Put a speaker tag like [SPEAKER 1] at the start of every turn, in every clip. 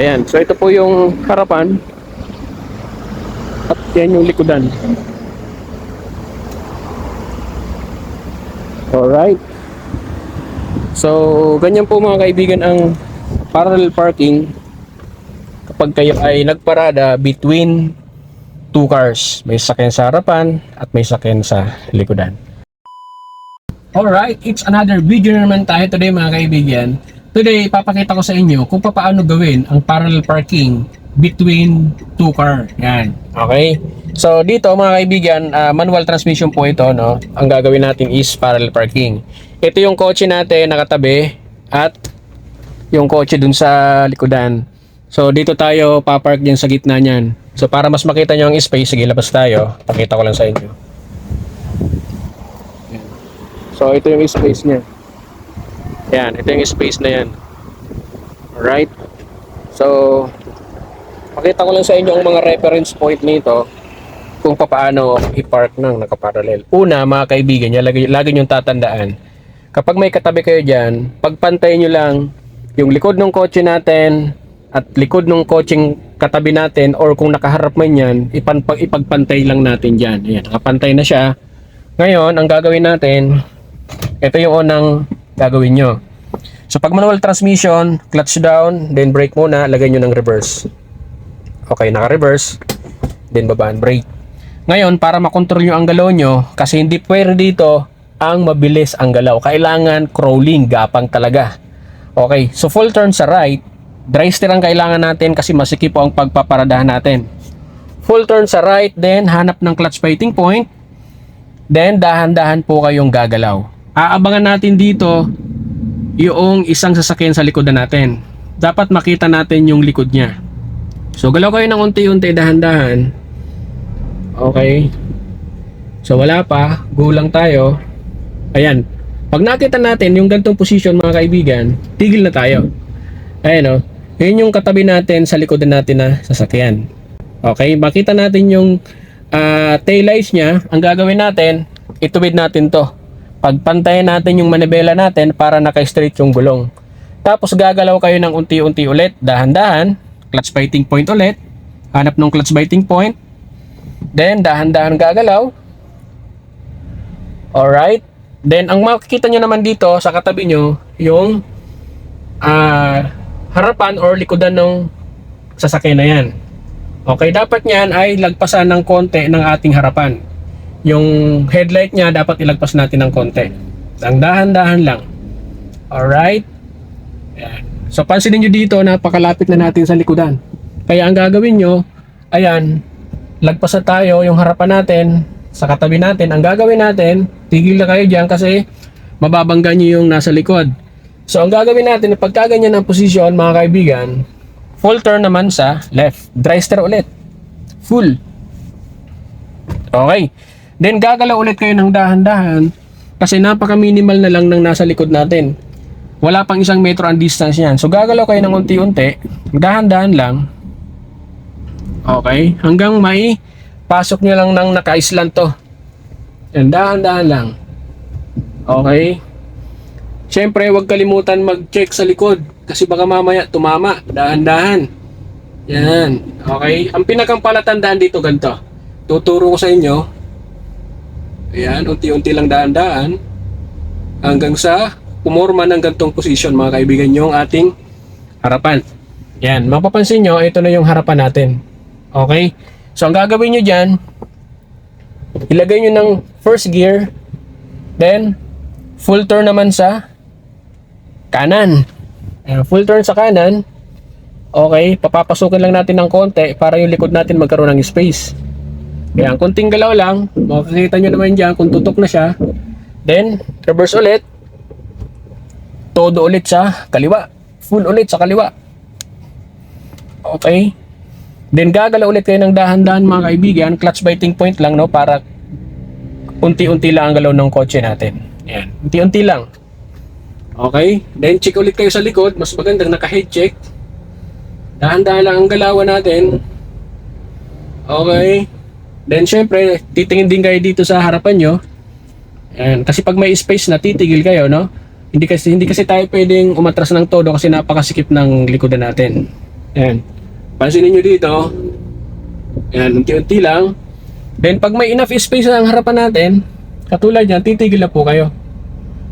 [SPEAKER 1] Ayan. So ito po yung harapan at yan yung likodan. Alright. So ganyan po mga kaibigan ang parallel parking kapag kayo ay nagparada between two cars. May sasakyan sa harapan at may sasakyan sa likodan. Alright, it's another video na naman tayo today mga kaibigan. Today, papakita ko sa inyo kung paano gawin ang parallel parking between two car. Yan. Okay? So, dito mga kaibigan, manual transmission po ito, no? Ang gagawin natin is parallel parking. Ito yung kotse natin nakatabi at yung kotse dun sa likodan. So, dito tayo papark din sa gitna niyan. So, para mas makita nyo ang space, sige, labas tayo. Pakita ko lang sa inyo. Yan. So, ito yung space niya. Yan, ito yung space na yan. Alright. So, pakita ko lang sa inyo ang mga reference point nito kung paano i-park ng nakaparallel. Una, mga kaibigan, lagi nyo tatandaan. Kapag may katabi kayo dyan, pagpantayin nyo lang yung likod ng kotse natin at likod ng kotseng katabi natin, or kung nakaharap man yan, ipagpantay lang natin dyan. Ayan, nakapantay na siya. Ngayon, ang gagawin natin, ito yung unang gagawin nyo. So pag manual transmission, clutch down, then brake muna, lagay nyo ng reverse. Okay, naka-reverse, then babaan, brake. Ngayon, para makontrol nyo ang galaw nyo, kasi hindi pwede dito ang mabilis ang galaw. Kailangan crawling, gapang talaga. Okay, so full turn sa right, dry steer ang kailangan natin kasi masikip po ang pagpaparadahan natin. Full turn sa right, then hanap ng clutch biting point, then dahan-dahan po kayong gagalaw. Aabangan natin dito yung isang sasakyan sa likodan natin. Dapat makita natin yung likod niya. So galaw kayo ng unti-unti, dahan-dahan. Okay. So wala pa, go lang tayo. Ayan. Pag nakita natin yung gantong position mga kaibigan, tigil na tayo. Ayan o. Yun yung katabi natin sa likodan natin na sasakyan. Okay. Makita natin yung tail lights niya. Ang gagawin natin, ituwid natin to. Pagpantayin natin yung manibela natin para naka-straight yung gulong. Tapos gagalaw kayo ng unti-unti ulit, dahan-dahan, clutch biting point ulit, hanap ng clutch biting point, then dahan-dahan gagalaw. Alright, then ang makikita nyo naman dito sa katabi nyo, yung harapan or likodan ng sasakyan na yan. Okay, dapat nyan ay lagpasan ng konti ng ating harapan. Yung headlight niya dapat ilagpas natin ng konti. Ang dahan-dahan lang. Alright. Ayan. So pansinin nyo dito, napakalapit na natin sa likodan. Kaya ang gagawin nyo, ayan, lagpasan tayo yung harapan natin sa katabi natin. Ang gagawin natin, tigil na kayo dyan kasi mababangga nyo yung nasa likod. So ang gagawin natin, pagkaganyan ang posisyon mga kaibigan, full turn naman sa left. Dry steer ulit. Full. Okay. Then gagalaw ulit kayo ng dahan-dahan kasi napaka-minimal na lang ng nasa likod natin. Wala pang 1 metro ang distance niyan. So gagalaw kayo ng unti-unti, dahan-dahan lang. Okay, hanggang may pasok nyo lang ng naka-island to. Yan, dahan-dahan lang. Okay. Siyempre, huwag kalimutan mag-check sa likod kasi baka mamaya tumama. Dahan-dahan. Yan. Okay. Ang pinakang palatandaan dito ganito. Tuturo ko sa inyo. Ayan, unti-unti lang daan-daan hanggang sa pumorma ng gantong position mga kaibigan yung ating harapan. Yan, mapapansin nyo, ito na yung harapan natin. Okay? So, ang gagawin nyo dyan, ilagay nyo ng first gear, then full turn naman sa kanan. Ayan, full turn sa kanan. Okay, papapasukin lang natin ng konti para yung likod natin magkaroon ng space. Kaya ang kunting galaw lang, makikita nyo naman dyan kung tutok na siya. Then, reverse ulit. Todo ulit sa kaliwa. Full ulit sa kaliwa. Okay. Then, gagalaw ulit kayo ng dahan-dahan mga kaibigan. Clutch biting point lang, no? Para unti-unti lang ang galaw ng kotse natin. Ayan. Unti-unti lang. Okay. Then, check ulit kayo sa likod. Mas magandang naka-head check. Dahan-dahan lang ang galawan natin. Okay. Then syempre, titingin din kayo dito sa harapan nyo. Ayan, kasi pag may space na titigil kayo, no? Hindi kasi tayo pwedeng umatras ng todo kasi napakasikip ng likodan natin. Ayan. Pansinin nyo dito. Ayan, unti-unti lang. Then, pag may enough space na ang harapan natin, katulad yan, titigil na po kayo.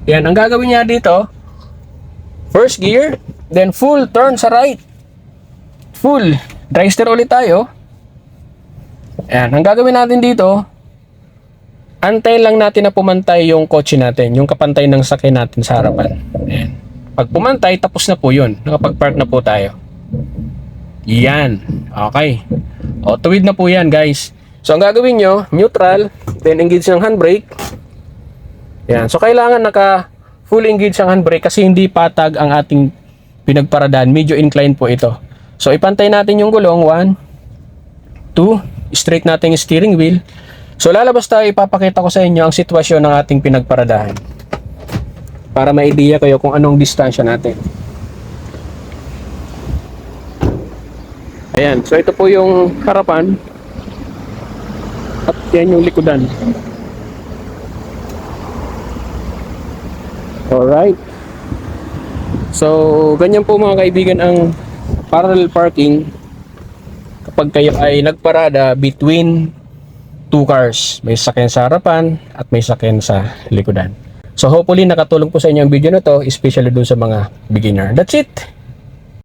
[SPEAKER 1] Ayan, ang gagawin niya dito, first gear, then full turn sa right. Full. Dry steer ulit tayo. Ayan, ang gagawin natin dito, antayin lang natin na pumantay yung kotse natin, yung kapantay ng sakyan natin sa harapan. Ayan. Pag pumantay, tapos na po yun. Nakapag-park na po tayo. Yan. Okay. O, tuwid na po yan, guys. So, ang gagawin nyo, neutral, then engage ng handbrake. Yan. So, kailangan naka full engage ang handbrake kasi hindi patag ang ating pinagparadahan. Medyo incline po ito. So, ipantay natin yung gulong. 1, 2, straight natin yung steering wheel. So, lalabas tayo, ipapakita ko sa inyo ang sitwasyon ng ating pinagparadahan. Para ma-idea kayo kung anong distansya natin. Ayan. So, ito po yung harapan. At yan yung likodan. Alright. So, ganyan po mga kaibigan ang parallel parking kapag kayo ay nagparada between two cars. May sakyan sa harapan at may sakyan sa likodan. So, hopefully nakatulong po sa inyo ang video na to, especially dun sa mga beginner. That's it!